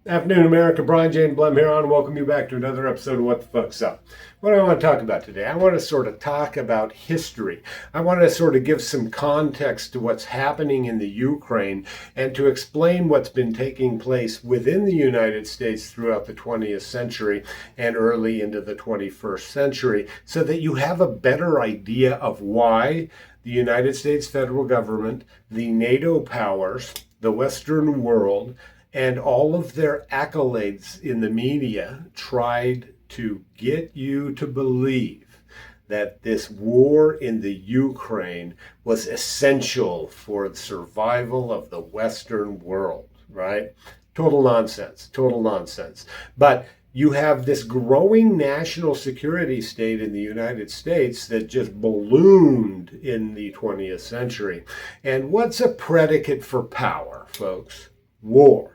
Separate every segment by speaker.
Speaker 1: Afternoon, America. Brian Jane Blum here on. Welcome you back to another episode of What the Fuck's Up. What do I want to talk about today? I want to sort of talk about history. I want to sort of give some context to what's happening in the Ukraine and to explain what's been taking place within the United States throughout the 20th century and early into the 21st century so that you have a better idea of why the United States federal government, the NATO powers, the Western world, and all of their accolades in the media tried to get you to believe that this war in the Ukraine was essential for the survival of the Western world, right? Total nonsense, total nonsense. But you have this growing national security state in the United States that just ballooned in the 20th century. And what's a predicate for power, folks? War.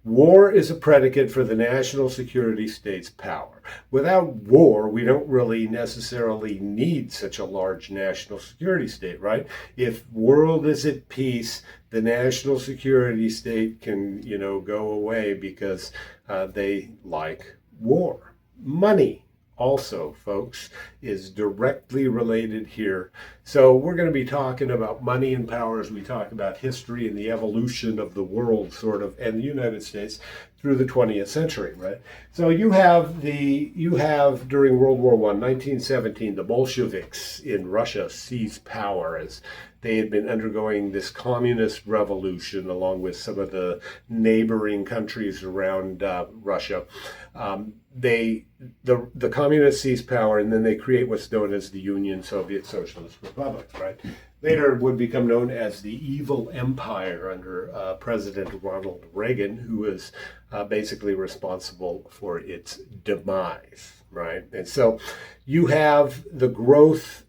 Speaker 1: War is a predicate for the national security state's power. Without war, we don't really necessarily need such a large national security state, right? If world is at peace, the national security state can, go away because they like war. Money also, folks, is directly related here. So we're going to be talking about money and power as we talk about history and the evolution of the world, sort of, and the United States through the 20th century, right? So you have during World War I, 1917, the Bolsheviks in Russia seized power as they had been undergoing this communist revolution along with some of the neighboring countries around Russia. The communists seize power, and then they create what's known as the Union Soviet Socialist Republics, right? Later would become known as the Evil Empire under President Ronald Reagan, who was basically responsible for its demise, right? And so you have the birth,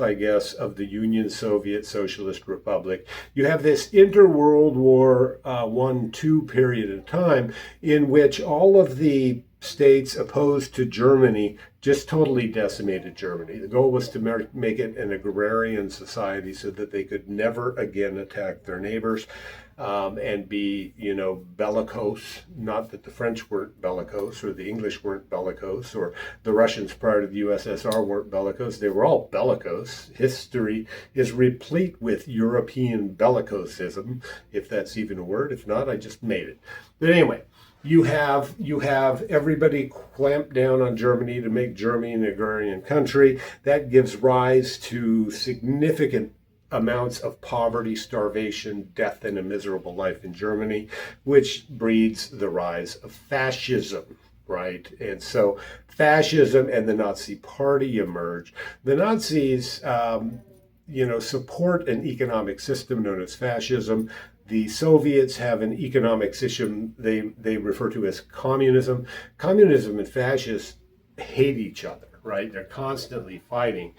Speaker 1: I guess, of the Union Soviet Socialist Republic. You have this inter-World War I-II period of time in which all of the states opposed to Germany just totally decimated Germany. The goal was to make it an agrarian society so that they could never again attack their neighbors. And be, bellicose. Not that the French weren't bellicose, or the English weren't bellicose, or the Russians prior to the USSR weren't bellicose. They were all bellicose. History is replete with European bellicosism, if that's even a word. If not, I just made it. But anyway, you have everybody clamp down on Germany to make Germany an agrarian country. That gives rise to significant amounts of poverty, starvation, death, and a miserable life in Germany, which breeds the rise of fascism, right? And so fascism and the Nazi Party emerge. The Nazis, support an economic system known as fascism. The Soviets have an economic system they refer to as communism. Communism and fascists hate each other, right? They're constantly fighting.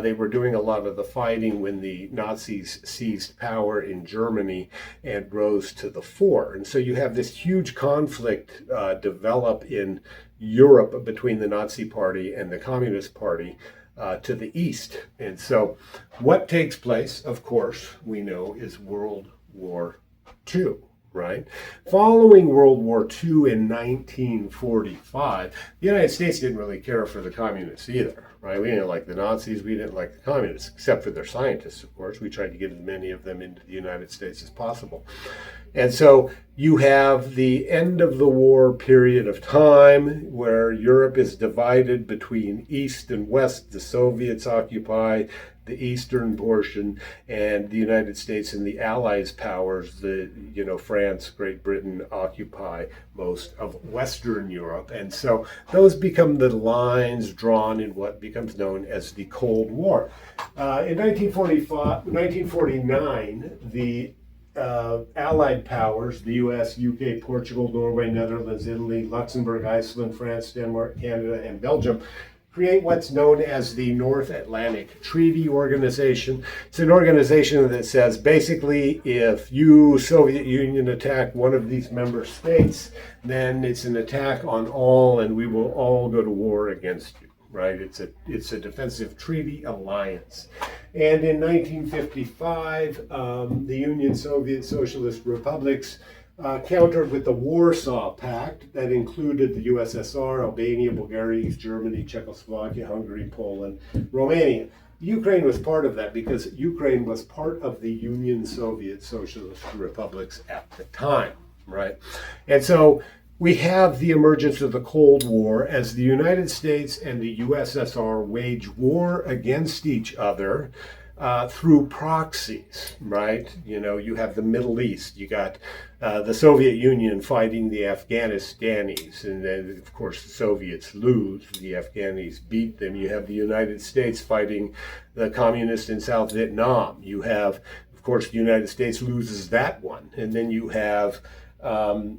Speaker 1: They were doing a lot of the fighting when the Nazis seized power in Germany and rose to the fore. And so you have this huge conflict develop in Europe between the Nazi Party and the Communist Party to the east. And so what takes place, of course, we know, is World War II. Right? Following World War II in 1945, the United States didn't really care for the communists either, right? We didn't like the Nazis, we didn't like the communists, except for their scientists, of course. We tried to get as many of them into the United States as possible. And so you have the end of the war period of time where Europe is divided between East and West. The Soviets occupy the eastern portion, and the United States and the Allies powers, France, Great Britain, occupy most of Western Europe. And so those become the lines drawn in what becomes known as the Cold War. In 1949, the Allied powers, the US, UK, Portugal, Norway, Netherlands, Italy, Luxembourg, Iceland, France, Denmark, Canada, and Belgium, create what's known as the North Atlantic Treaty Organization. It's an organization that says basically if you, Soviet Union, attack one of these member states, then it's an attack on all and we will all go to war against you, right? It's a defensive treaty alliance. And in 1955, the Union Soviet Socialist Republics countered with the Warsaw Pact that included the USSR, Albania, Bulgaria, East Germany, Czechoslovakia, Hungary, Poland, Romania. Ukraine was part of that because Ukraine was part of the Union Soviet Socialist Republics at the time, right? And so we have the emergence of the Cold War as the United States and the USSR wage war against each other through proxies, right? You know, you have the Middle East, you got the Soviet Union fighting the Afghanistanis, and then, of course, the Soviets lose, the Afghanis beat them. You have the United States fighting the communists in South Vietnam. You have, of course, the United States loses that one, and then you have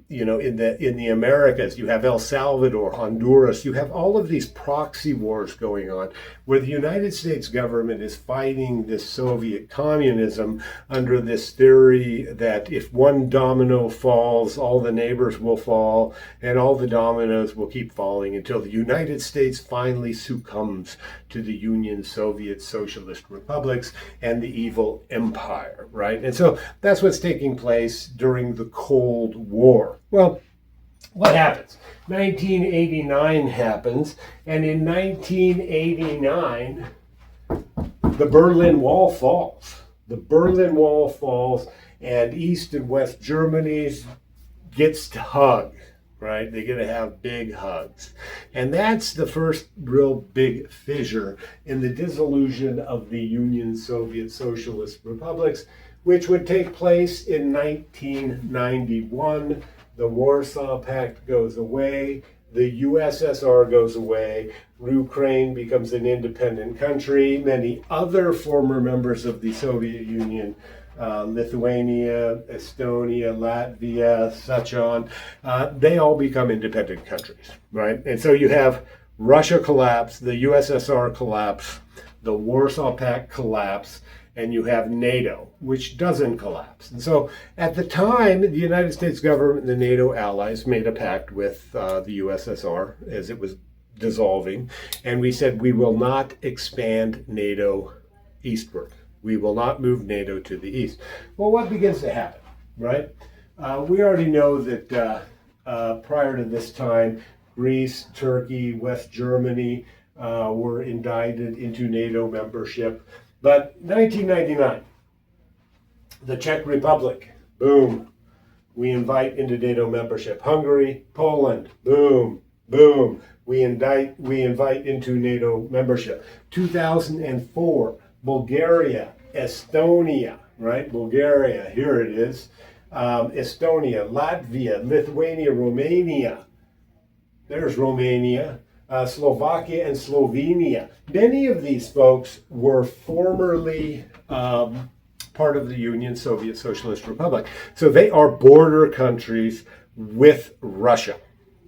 Speaker 1: you know, in the Americas, you have El Salvador, Honduras, you have all of these proxy wars going on where the United States government is fighting this Soviet communism under this theory that if one domino falls, all the neighbors will fall, and all the dominoes will keep falling until the United States finally succumbs to the Union Soviet Socialist Republics and the evil empire, right? And so that's what's taking place during the Cold War. Well, what happens? 1989 happens, and in 1989, the Berlin Wall falls. The Berlin Wall falls, and East and West Germany gets to hug, right? They're going to have big hugs. And that's the first real big fissure in the dissolution of the Union Soviet Socialist Republics, which would take place in 1991. The Warsaw Pact goes away, the USSR goes away, Ukraine becomes an independent country. Many other former members of the Soviet Union, Lithuania, Estonia, Latvia, such on, they all become independent countries, right? And so you have Russia collapse, the USSR collapse, the Warsaw Pact collapse, and you have NATO, which doesn't collapse. And so at the time, the United States government and the NATO allies made a pact with the USSR as it was dissolving. And we said, we will not expand NATO eastward. We will not move NATO to the east. Well, what begins to happen, right? We already know that prior to this time, Greece, Turkey, West Germany were indicted into NATO membership. But 1999, the Czech Republic, boom, we invite into NATO membership. Hungary, Poland, boom, boom, we invite into NATO membership. 2004, Bulgaria, Estonia, right? Bulgaria, here it is. Estonia, Latvia, Lithuania, Romania. There's Romania. Slovakia and Slovenia. Many of these folks were formerly part of the Union Soviet Socialist Republic. So they are border countries with Russia.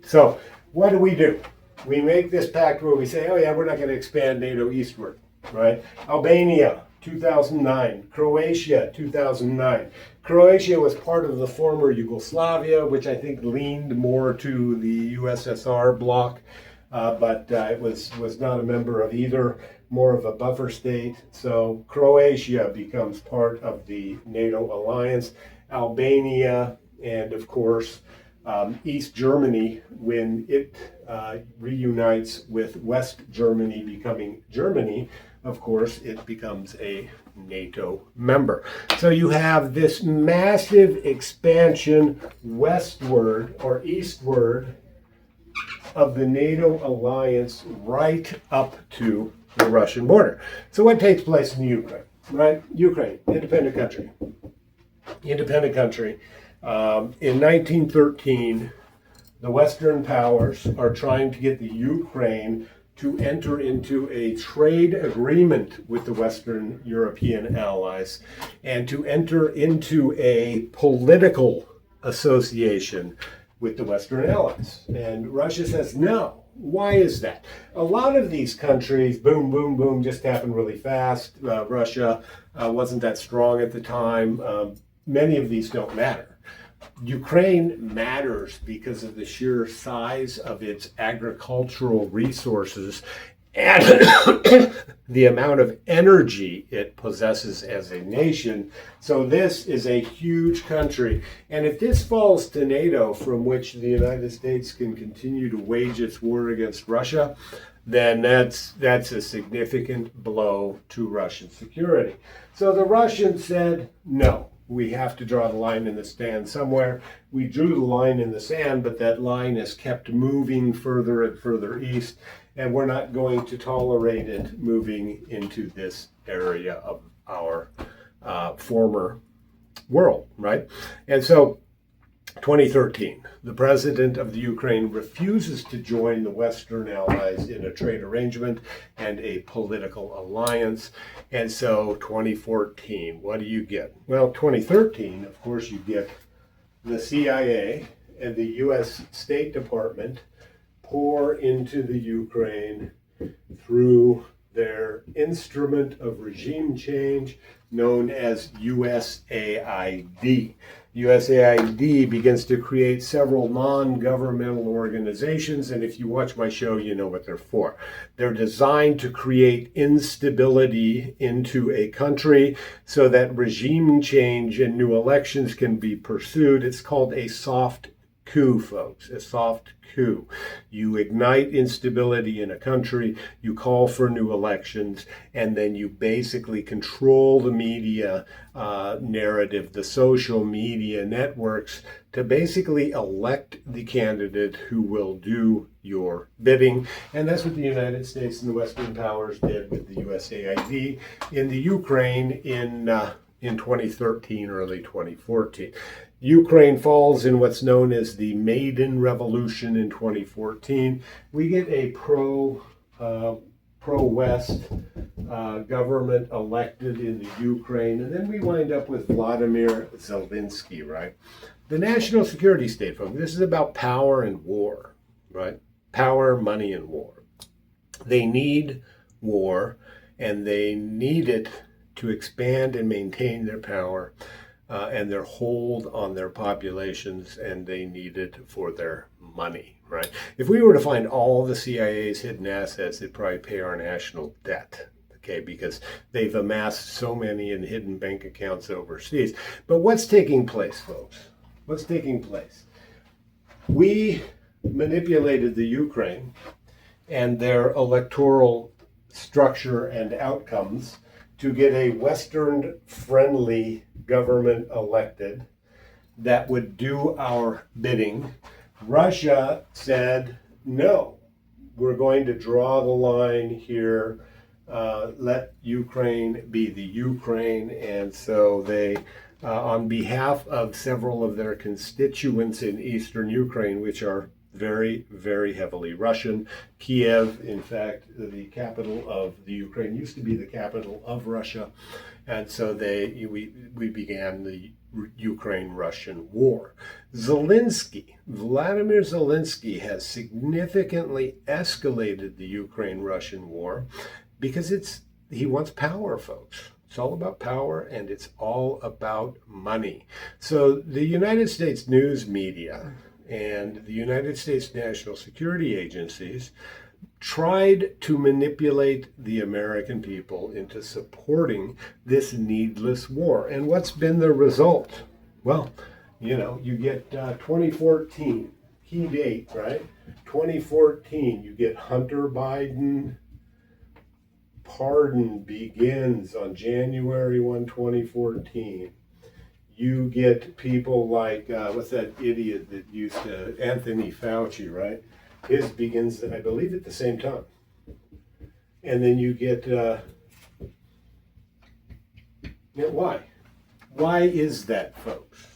Speaker 1: So what do? We make this pact where we say, oh yeah, we're not going to expand NATO eastward, right? Albania, 2009. Croatia, 2009. Croatia was part of the former Yugoslavia, which I think leaned more to the USSR bloc. But it was not a member of either, more of a buffer state. So Croatia becomes part of the NATO alliance. Albania, and of course, East Germany, when it reunites with West Germany becoming Germany, of course, it becomes a NATO member. So you have this massive expansion westward or eastward of the NATO alliance right up to the Russian border. So what takes place in Ukraine, right? Ukraine, independent country. Independent country. In 1913, the Western powers are trying to get the Ukraine to enter into a trade agreement with the Western European allies and to enter into a political association with the Western allies. And Russia says no. Why is that? A lot of these countries, boom, boom, boom, just happened really fast. Russia wasn't that strong at the time. Many of these don't matter. Ukraine matters because of the sheer size of its agricultural resources and the amount of energy it possesses as a nation. So this is a huge country. And if this falls to NATO, from which the United States can continue to wage its war against Russia, then that's a significant blow to Russian security. So the Russians said, no, we have to draw the line in the sand somewhere. We drew the line in the sand, but that line is kept moving further and further east, and we're not going to tolerate it moving into this area of our former world, right? And so 2013, the president of the Ukraine refuses to join the Western allies in a trade arrangement and a political alliance. And so 2014, what do you get? Well, 2013, of course, you get the CIA and the U.S. State Department pour into the Ukraine through their instrument of regime change known as USAID. USAID begins to create several non-governmental organizations, and if you watch my show, you know what they're for. They're designed to create instability into a country so that regime change and new elections can be pursued. It's called a soft coup, folks, a soft coup. You ignite instability in a country, you call for new elections, and then you basically control the media narrative, the social media networks, to basically elect the candidate who will do your bidding. And that's what the United States and the Western powers did with the USAID in the Ukraine in 2013, early 2014. Ukraine falls in what's known as the Maidan Revolution in 2014. We get a pro-West government elected in the Ukraine, and then we wind up with Vladimir Zelensky, right? The national security state, folks, this is about power and war, right? Power, money, and war. They need war, and they need it to expand and maintain their power and their hold on their populations, and they need it for their money, right? If we were to find all the CIA's hidden assets, it'd probably pay our national debt, okay, because they've amassed so many in hidden bank accounts overseas. But what's taking place, folks? What's taking place? We manipulated the Ukraine and their electoral structure and outcomes to get a Western-friendly government elected that would do our bidding. Russia said, no, we're going to draw the line here, let Ukraine be the Ukraine. And so they, on behalf of several of their constituents in eastern Ukraine, which are very, very heavily Russian. Kiev, in fact, the capital of the Ukraine, used to be the capital of Russia. And so we began the Ukraine-Russian war. Vladimir Zelensky has significantly escalated the Ukraine-Russian war because he wants power, folks. It's all about power, and it's all about money. So the United States news media and the United States national security agencies tried to manipulate the American people into supporting this needless war. And what's been the result? Well, you get 2014, key date, right? 2014, you get Hunter Biden pardon begins on January 1, 2014. You get people like, what's that idiot that used to, Anthony Fauci, right? His begins, I believe, at the same time. And then you get, why? Why is that, folks?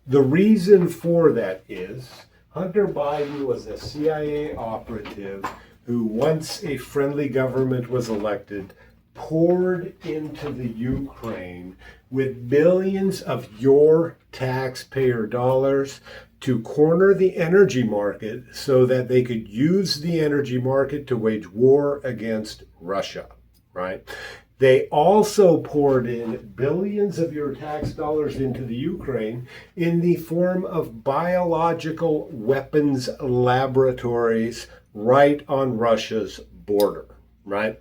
Speaker 1: The reason for that is Hunter Biden was a CIA operative who, once a friendly government was elected, poured into the Ukraine with billions of your taxpayer dollars to corner the energy market so that they could use the energy market to wage war against Russia, right? They also poured in billions of your tax dollars into the Ukraine in the form of biological weapons laboratories right on Russia's border. right?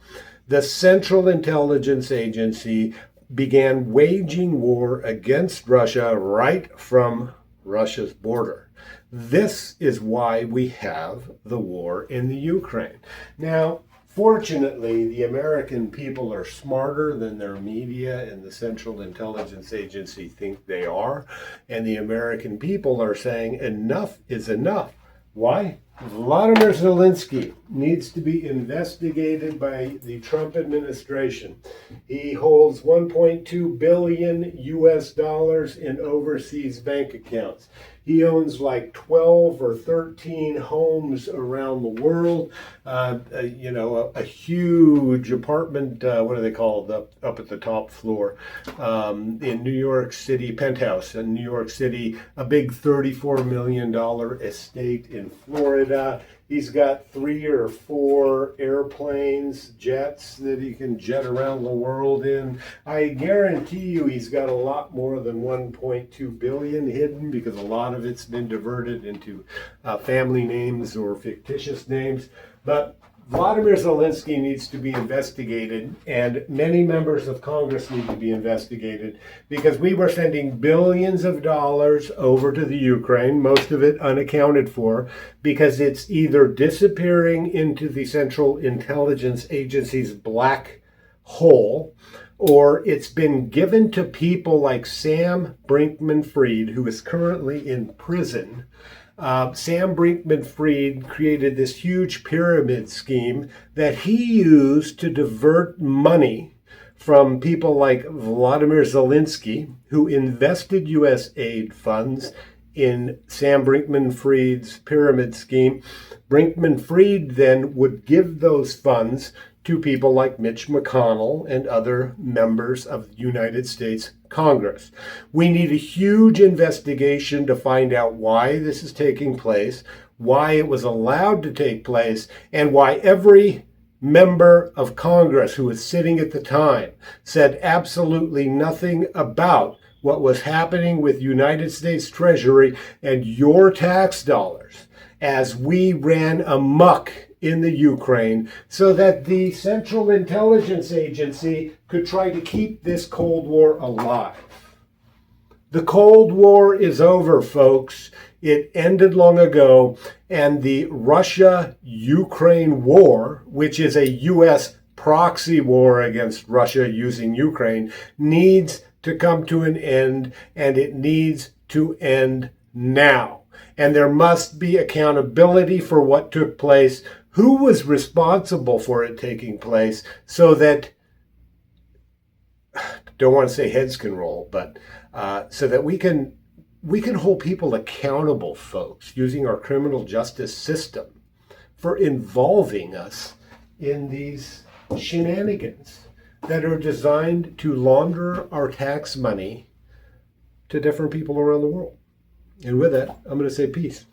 Speaker 1: The Central Intelligence Agency began waging war against Russia right from Russia's border. This is why we have the war in the Ukraine. Now, fortunately, the American people are smarter than their media and the Central Intelligence Agency think they are. And the American people are saying enough is enough. Why? Vladimir Zelensky needs to be investigated by the Trump administration. He holds 1.2 billion US dollars in overseas bank accounts. He owns like 12 or 13 homes around the world. A huge apartment, what are they called, up at the top floor in New York City, penthouse in New York City, a big $34 million estate in Florida. He's got 3 or 4 airplanes, jets that he can jet around the world in. I guarantee you he's got a lot more than 1.2 billion hidden, because a lot of it's been diverted into family names or fictitious names. But Vladimir Zelensky needs to be investigated, and many members of Congress need to be investigated, because we were sending billions of dollars over to the Ukraine, most of it unaccounted for, because it's either disappearing into the Central Intelligence Agency's black hole, or it's been given to people like Sam Brinkman-Fried, who is currently in prison. Sam Brinkman-Fried created this huge pyramid scheme that he used to divert money from people like Vladimir Zelensky, who invested U.S. aid funds in Sam Brinkman-Fried's pyramid scheme. Brinkman-Fried then would give those funds to people like Mitch McConnell and other members of the United States Congress. We need a huge investigation to find out why this is taking place, why it was allowed to take place, and why every member of Congress who was sitting at the time said absolutely nothing about what was happening with United States Treasury and your tax dollars as we ran amok in the Ukraine, so that the Central Intelligence Agency could try to keep this Cold War alive. The Cold War is over, folks. It ended long ago, and the Russia-Ukraine war, which is a U.S. proxy war against Russia using Ukraine, needs to come to an end, and it needs to end now. And there must be accountability for what took place, who was responsible for it taking place, so that, don't want to say heads can roll, but so that we can hold people accountable, folks, using our criminal justice system for involving us in these shenanigans that are designed to launder our tax money to different people around the world. And with that, I'm going to say peace.